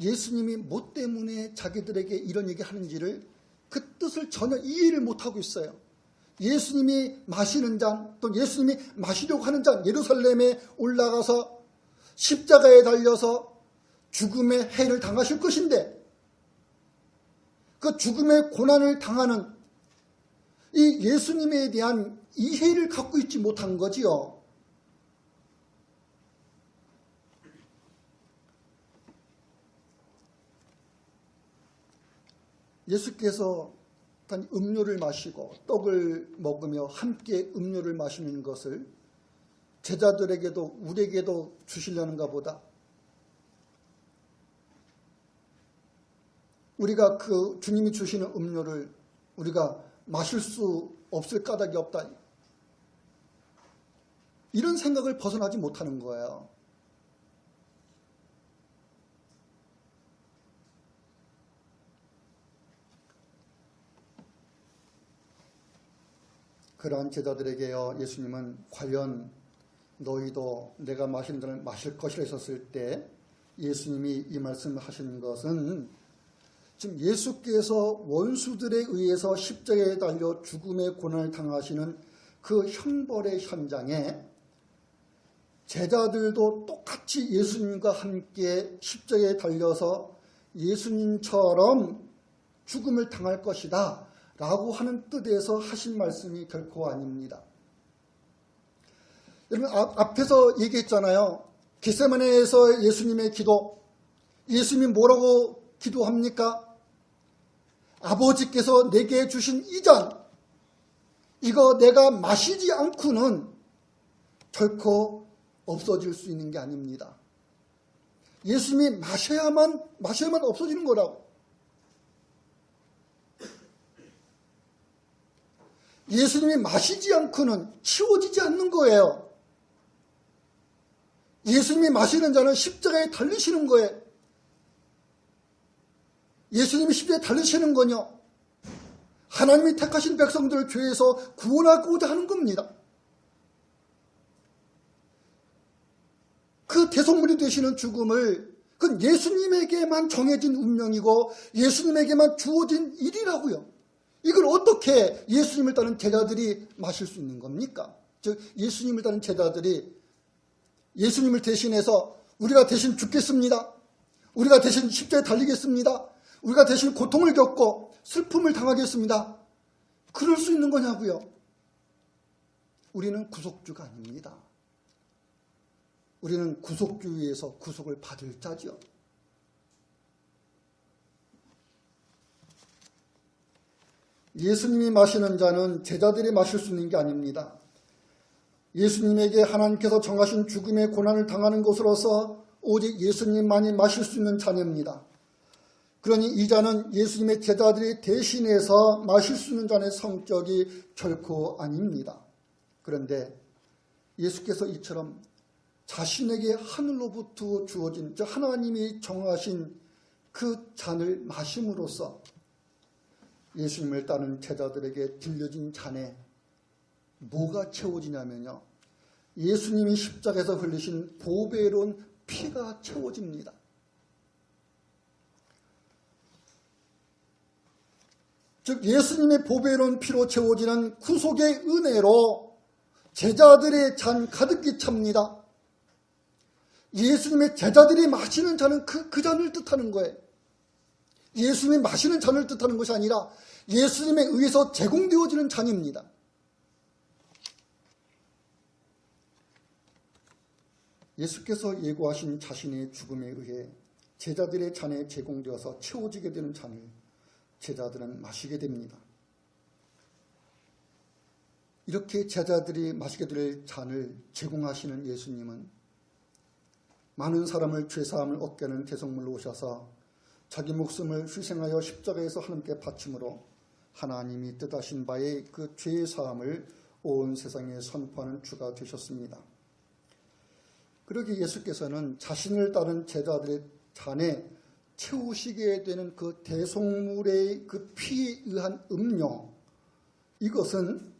예수님이 뭐 때문에 자기들에게 이런 얘기 하는지를 그 뜻을 전혀 이해를 못하고 있어요. 예수님이 마시는 잔, 또 예수님이 마시려고 하는 잔, 예루살렘에 올라가서 십자가에 달려서 죽음의 해를 당하실 것인데 그 죽음의 고난을 당하는 이 예수님에 대한 이해를 갖고 있지 못한 거지요. 예수께서 음료를 마시고 떡을 먹으며 함께 음료를 마시는 것을 제자들에게도 우리에게도 주시려는가 보다. 우리가 그 주님이 주시는 음료를 우리가 마실 수 없을 까닭이 없다. 이런 생각을 벗어나지 못하는 거예요. 그러한 제자들에게요, 예수님은 과연 너희도 내가 마시는 잔을 마실 것이라 했었을 때 예수님이 이 말씀을 하신 것은 지금 예수께서 원수들에 의해서 십자가에 달려 죽음의 고난을 당하시는 그 형벌의 현장에 제자들도 똑같이 예수님과 함께 십자가에 달려서 예수님처럼 죽음을 당할 것이다 라고 하는 뜻에서 하신 말씀이 결코 아닙니다. 여러분 앞에서 얘기했잖아요. 겟세마네에서 예수님의 기도, 예수님이 뭐라고 기도합니까? 아버지께서 내게 주신 이 잔, 이거 내가 마시지 않고는 결코 없어질 수 있는 게 아닙니다. 예수님이 마셔야만 없어지는 거라고. 예수님이 마시지 않고는 치워지지 않는 거예요. 예수님이 마시는 잔은 십자가에 달리시는 거예요. 예수님이 십자가에 달리시는 거요, 하나님이 택하신 백성들을 죄에서 구원하고자 하는 겁니다. 그 대속물이 되시는 죽음을 그건 예수님에게만 정해진 운명이고 예수님에게만 주어진 일이라고요. 이걸 어떻게 예수님을 따른 제자들이 마실 수 있는 겁니까? 즉 예수님을 따르는 제자들이 예수님을 대신해서 우리가 대신 죽겠습니다. 우리가 대신 십자가에 달리겠습니다. 우리가 대신 고통을 겪고 슬픔을 당하겠습니다. 그럴 수 있는 거냐고요. 우리는 구속주가 아닙니다. 우리는 구속주의에서 구속을 받을 자죠. 예수님이 마시는 잔은 제자들이 마실 수 있는 게 아닙니다. 예수님에게 하나님께서 정하신 죽음의 고난을 당하는 것으로서 오직 예수님만이 마실 수 있는 잔입니다. 그러니 이 잔은 예수님의 제자들이 대신해서 마실 수 있는 잔의 성격이 결코 아닙니다. 그런데 예수께서 이처럼 자신에게 하늘로부터 주어진, 즉 하나님이 정하신 그 잔을 마심으로써 예수님을 따르는 제자들에게 들려진 잔에 뭐가 채워지냐면요, 예수님이 십자가에서 흘리신 보배로운 피가 채워집니다. 즉 예수님의 보배로운 피로 채워지는 구속의 은혜로 제자들의 잔 가득히 찹니다. 예수님의 제자들이 마시는 잔은 그 잔을 뜻하는 거예요. 예수님이 마시는 잔을 뜻하는 것이 아니라 예수님에 의해서 제공되어지는 잔입니다. 예수께서 예고하신 자신의 죽음에 의해 제자들의 잔에 제공되어서 채워지게 되는 잔을 제자들은 마시게 됩니다. 이렇게 제자들이 마시게 될 잔을 제공하시는 예수님은 많은 사람을 죄사함을 얻게 하는 대속물로 오셔서 자기 목숨을 희생하여 십자가에서 하나님께 바침으로 하나님이 뜻하신 바의 그 죄사함을 온 세상에 선포하는 주가 되셨습니다. 그러기에 예수께서는 자신을 따른 제자들의 잔에 채우시게 되는 그 대속물의 그 피에 의한 음료, 이것은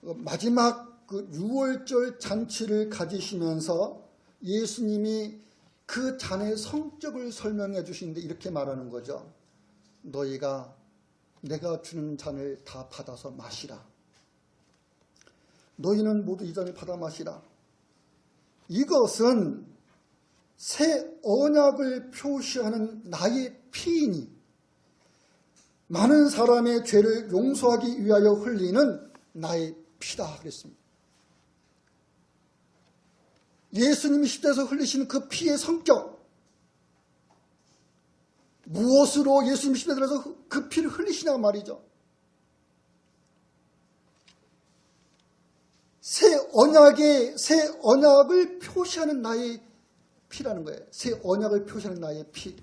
마지막 그 유월절 잔치를 가지시면서 예수님이 그 잔의 성격을 설명해 주시는데 이렇게 말하는 거죠. 너희가 내가 주는 잔을 다 받아서 마시라. 너희는 모두 이 잔을 받아 마시라. 이것은 새 언약을 표시하는 나의 피이니 많은 사람의 죄를 용서하기 위하여 흘리는 나의 피다 그랬습니다. 예수님이 십자가에서 흘리시는 그 피의 성격, 무엇으로 예수님이 십자가에서 그 피를 흘리시냐 말이죠. 새 언약을 표시하는 나의 피라는 거예요. 새 언약을 표시하는 나의 피.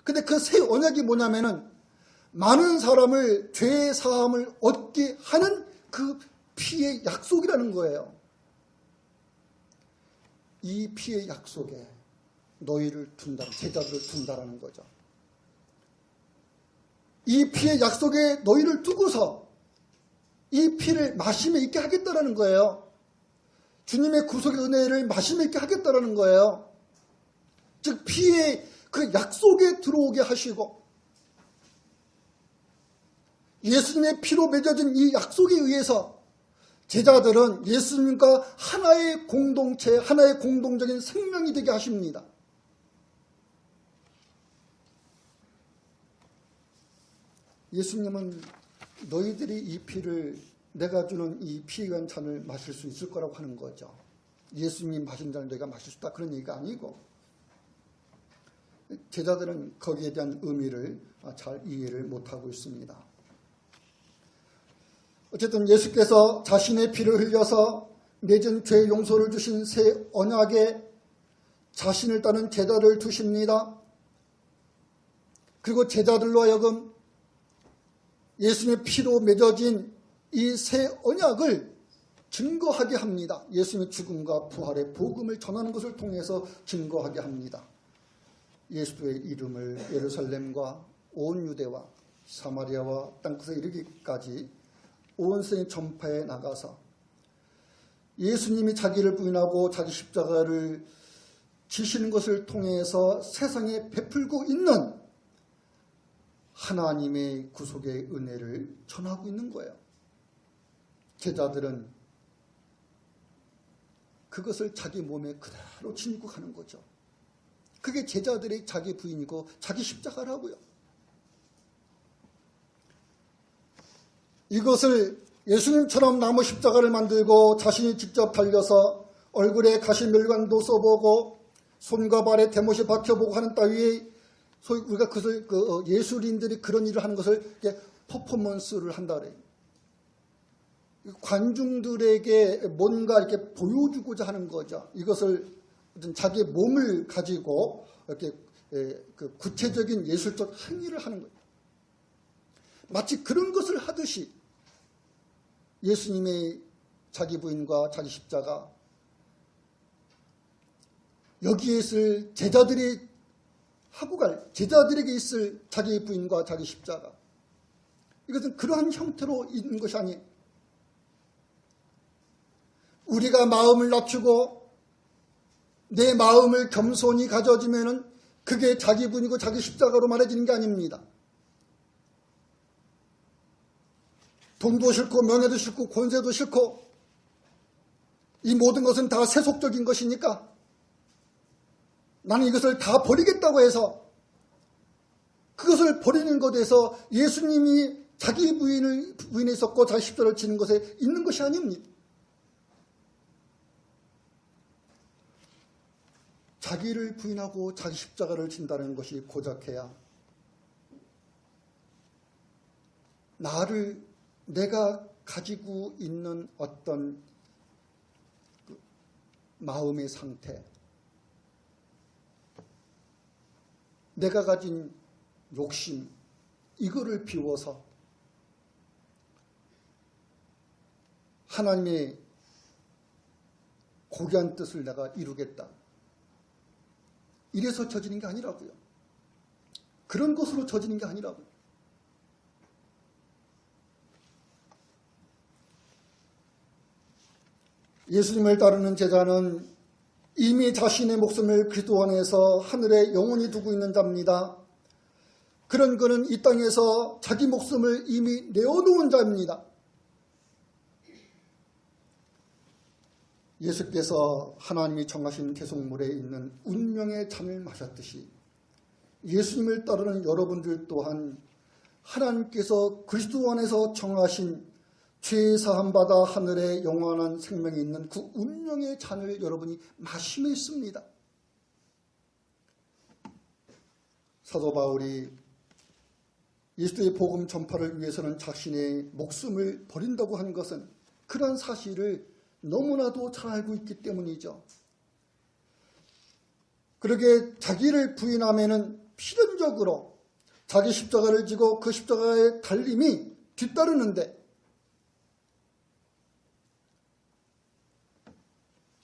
근데 그 새 언약이 뭐냐면은 많은 사람을 죄 사함을 얻게 하는 그 피의 약속이라는 거예요. 이 피의 약속에 너희를 둔다, 제자들을 둔다라는 거죠. 이 피의 약속에 너희를 두고서 이 피를 마심에 있게 하겠다라는 거예요. 주님의 구속의 은혜를 마심에 있게 하겠다라는 거예요. 즉 피의 그 약속에 들어오게 하시고 예수님의 피로 맺어진 이 약속에 의해서 제자들은 예수님과 하나의 공동체, 하나의 공동적인 생명이 되게 하십니다. 예수님은 너희들이 이 피를, 내가 주는 이 피에 의한 잔을 마실 수 있을 거라고 하는 거죠. 예수님이 마신 잔을 너희가 마실 수 있다 그런 얘기가 아니고, 제자들은 거기에 대한 의미를 잘 이해를 못하고 있습니다. 어쨌든 예수께서 자신의 피를 흘려서 맺은 죄 용서를 주신 새 언약에 자신을 따른 제자를 두십니다. 그리고 제자들로 하여금 예수님의 피로 맺어진 이 새 언약을 증거하게 합니다. 예수님의 죽음과 부활의 복음을 전하는 것을 통해서 증거하게 합니다. 예수의 이름을 예루살렘과 온 유대와 사마리아와 땅끝에 이르기까지 온 세상에 전파해 나가서 예수님이 자기를 부인하고 자기 십자가를 지시는 것을 통해서 세상에 베풀고 있는 하나님의 구속의 은혜를 전하고 있는 거예요. 제자들은 그것을 자기 몸에 그대로 지니고 가는 거죠. 그게 제자들의 자기 부인이고 자기 십자가라고요. 이것을 예수님처럼 나무 십자가를 만들고 자신이 직접 달려서 얼굴에 가시멸관도 써보고 손과 발에 대못이 박혀보고 하는 따위의 소위 우리가 그것을 예술인들이 그런 일을 하는 것을 퍼포먼스를 한다 그래요. 관중들에게 뭔가 이렇게 보여주고자 하는 거죠. 이것을 자기 몸을 가지고 이렇게 그 구체적인 예술적 행위를 하는 거예요. 마치 그런 것을 하듯이 예수님의 자기 부인과 자기 십자가, 여기에 있을 제자들이 하고 갈 제자들에게 있을 자기 부인과 자기 십자가, 이것은 그러한 형태로 있는 것이 아니에요. 우리가 마음을 낮추고 내 마음을 겸손히 가져지면은 그게 자기 부인이고 자기 십자가로 말해지는 게 아닙니다. 돈도 싫고 명예도 싫고 권세도 싫고 이 모든 것은 다 세속적인 것이니까 나는 이것을 다 버리겠다고 해서 그것을 버리는 것에서 예수님이 자기 부인에 있었고 자기 십자가를 지는 것에 있는 것이 아닙니다. 자기를 부인하고 자기 십자가를 진다는 것이 고작해야 내가 가지고 있는 어떤 마음의 상태, 내가 가진 욕심, 이거를 비워서 하나님의 고귀한 뜻을 내가 이루겠다. 이래서 저지른 게 아니라고요. 그런 것으로 저지른 게 아니라고요. 예수님을 따르는 제자는 이미 자신의 목숨을 그리스도 안에서 하늘에 영원히 두고 있는 자입니다. 그런 그는 이 땅에서 자기 목숨을 이미 내어놓은 자입니다. 예수께서 하나님이 정하신 계속물에 있는 운명의 잔을 마셨듯이 예수님을 따르는 여러분들 또한 하나님께서 그리스도 안에서 정하신 죄 사함 받아 하늘에 영원한 생명이 있는 그 운명의 잔을 여러분이 마시며 있습니다. 사도 바울이 예수의 복음 전파를 위해서는 자신의 목숨을 버린다고 하는 것은 그런 사실을 너무나도 잘 알고 있기 때문이죠. 그러게 자기를 부인하면은 필연적으로 자기 십자가를 지고 그 십자가의 달림이 뒤따르는데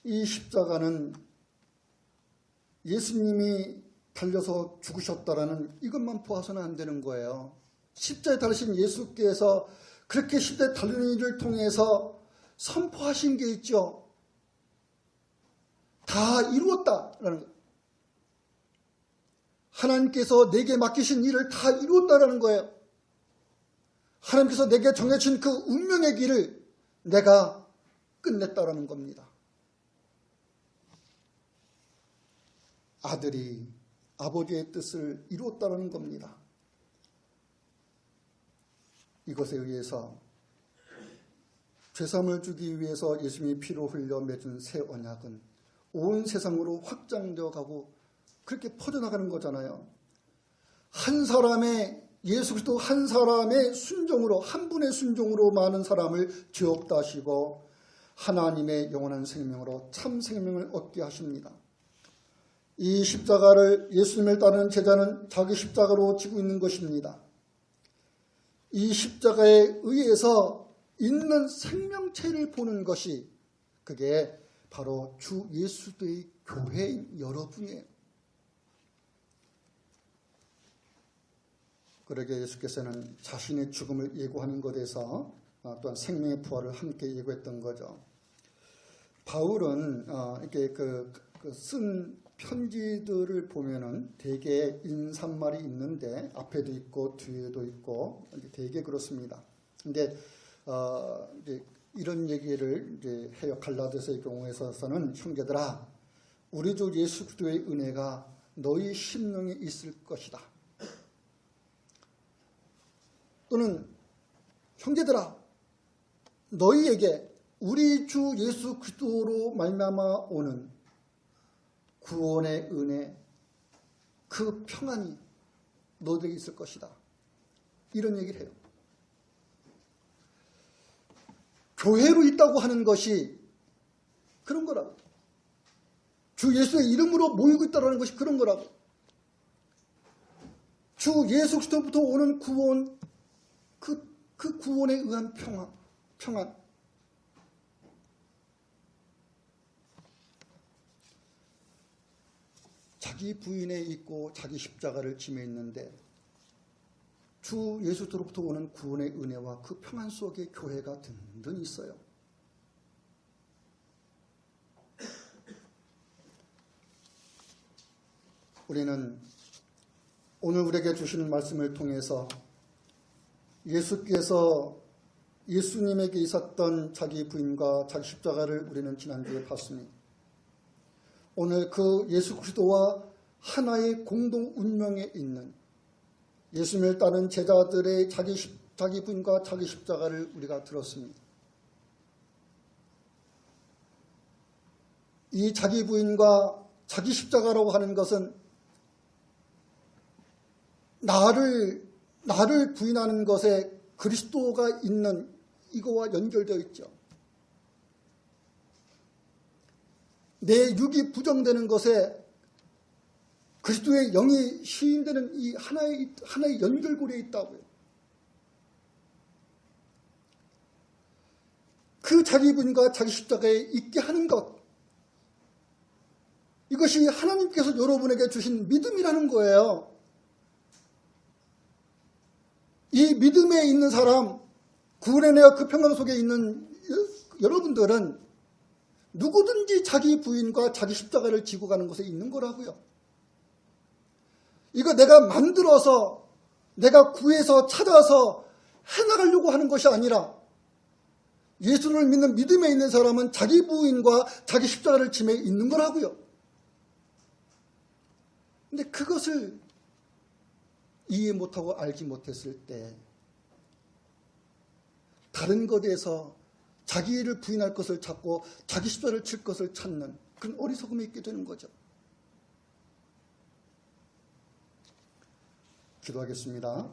이 십자가는 예수님이 달려서 죽으셨다라는 이것만 보아서는 안 되는 거예요. 십자가에 달리신 예수께서 그렇게 십자가에 달리는 일을 통해서 선포하신 게 있죠. 다 이루었다라는 거예요. 하나님께서 내게 맡기신 일을 다 이루었다라는 거예요. 하나님께서 내게 정해진 그 운명의 길을 내가 끝냈다라는 겁니다. 아들이 아버지의 뜻을 이루었다는 겁니다. 이것에 의해서 죄사함을 주기 위해서 예수님이 피로 흘려 맺은 새 언약은 온 세상으로 확장되어 가고 그렇게 퍼져나가는 거잖아요. 한 사람의 예수 그리스도 한 사람의 순종으로, 한 분의 순종으로 많은 사람을 죄 없다 하시고 하나님의 영원한 생명으로 참 생명을 얻게 하십니다. 이 십자가를 예수님을 따르는 제자는 자기 십자가로 지고 있는 것입니다. 이 십자가에 의해서 있는 생명체를 보는 것이 그게 바로 주 예수의 교회인 여러분이에요. 그러게 예수께서는 자신의 죽음을 예고하는 것에서 또한 생명의 부활을 함께 예고했던 거죠. 바울은 이렇게 쓴 편지들을 보면은 대개 인사말이 있는데 앞에도 있고 뒤에도 있고 대개 그렇습니다. 근데 이제 이런 얘기를 이제 해요. 갈라디아서의 경우에서는 형제들아, 우리 주 예수 그리스도의 은혜가 너희 심령에 있을 것이다. 또는 형제들아, 너희에게 우리 주 예수 그리스도로 말미암아 오는 구원의 은혜, 그 평안이 너희에게 있을 것이다. 이런 얘기를 해요. 교회로 있다고 하는 것이 그런 거라고. 주 예수의 이름으로 모이고 있다는 것이 그런 거라고. 주 예수 그리스도부터 오는 구원, 그 구원에 의한 평안. 자기 부인에 있고 자기 십자가를 짐에 있는데 주 예수로부터 오는 구원의 은혜와 그 평안 속에 교회가 든든히 있어요. 우리는 오늘 우리에게 주시는 말씀을 통해서 예수께서 예수님에게 있었던 자기 부인과 자기 십자가를 우리는 지난주에 봤으니 오늘 그 예수 그리스도와 하나의 공동 운명에 있는 예수님을 따른 제자들의 자기 부인과 자기 십자가를 우리가 들었습니다. 이 자기 부인과 자기 십자가라고 하는 것은 나를 부인하는 것에 그리스도가 있는 이거와 연결되어 있죠. 내 육이 부정되는 것에 그리스도의 영이 시인되는 이 하나의 연결고리에 있다고요. 그 자기 부인과 자기 십자가에 있게 하는 것, 이것이 하나님께서 여러분에게 주신 믿음이라는 거예요. 이 믿음에 있는 사람, 구원의 은혜와 그 평강 속에 있는 여러분들은 누구든지 자기 부인과 자기 십자가를 지고 가는 곳에 있는 거라고요. 이거 내가 만들어서, 내가 구해서 찾아서 해나가려고 하는 것이 아니라 예수를 믿는 믿음에 있는 사람은 자기 부인과 자기 십자가를 짐에 있는 거라고요. 근데 그것을 이해 못하고 알지 못했을 때 다른 것에서 자기를 부인할 것을 찾고 자기 십자가를 칠 것을 찾는 그런 어리석음이 있게 되는 거죠. 기도하겠습니다.